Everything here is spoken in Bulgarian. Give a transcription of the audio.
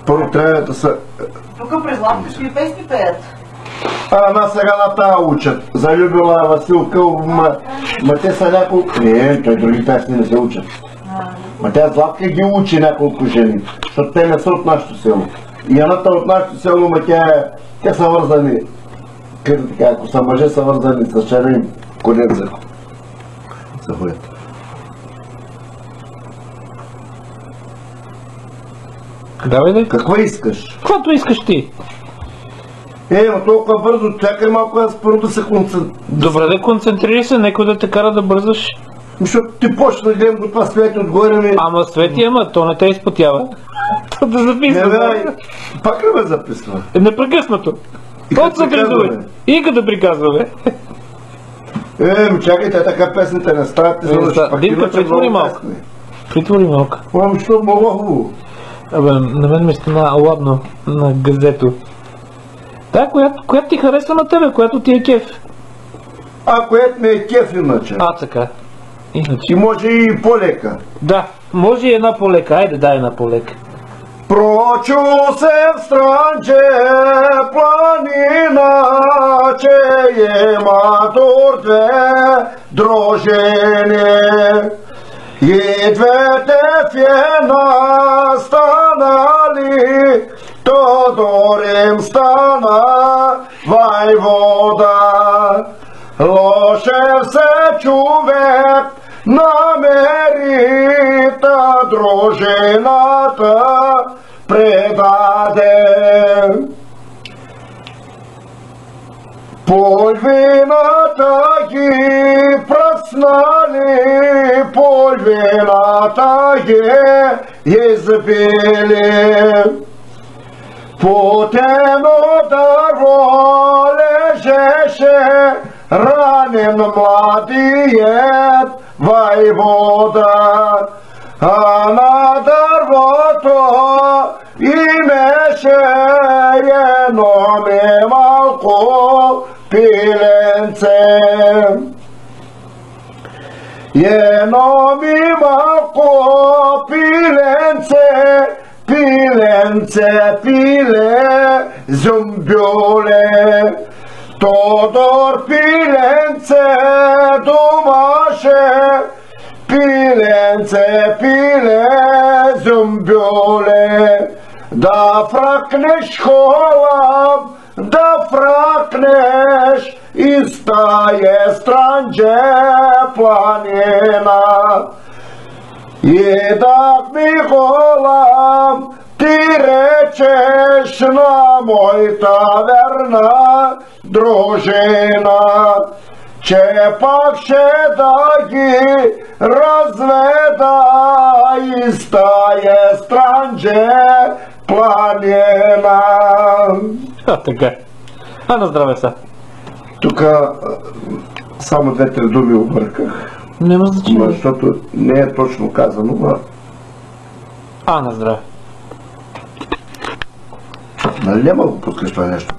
Първо трябва да са... Тук през лапка ще и песни пеят. Сега на тая учат. Залюбила Василка, ма те са няколко... Не, той други песни не се учат. Ма тя Златка ги учи няколко жени, защото те не са от нашото село. И едната от нашото село, ма те са вързани. Като така, ако са мъже, са вързани с черен конец за ходят. Да, бе, Какво искаш? каквото искаш ти. Но толкова бързо, чакай малко първо да се концентрираш. Добре, да концентрирай се, некой да те кара да бързаш. Защото ти почна да гледам го това Свети отгоре ми... Ама Свети, то не те изпотява. То да записва. Не, пак ли ме записва? Непрекъснато. И То като се приказва, приказва, и като приказва, бе. Чакайте, така песните не стават, Димка, притвори малко. Притвори малко. Що много хубаво. Абе, на мен ми стана ладно на газето. Да, която ти харесва на тебе, която ти е кеф. Което ми е кеф иначе. Така. Иначе. И може и по-лека. Да, може и една по-лека. Айде, дай една по-лека. Прочул се в странче планина, че има тур две дрожени. И двете в една станали, Тодор им стана войвода. Лошев се човек намери, та дружината предаде. Половината ги пръснали, половината ги избили. Потено дърво лежеше ранен младият войвода, а на дървото имеше едно малко пиленце. Едно малко пиленце, пиле зумбюле. Тодор пиленце думаше, пиле зумбюле. Да фракнеш холам, да фракнеш из тая странче планина. И дах ми холам, ти речеш на моята верна дружина, че пак ще да ги разведа из тая странче планина. Така. На здраве са. Тук само две-три думи обърках. Няма значение. Защото не е точно казано, на здраве. нали няма го подкрепва нещо?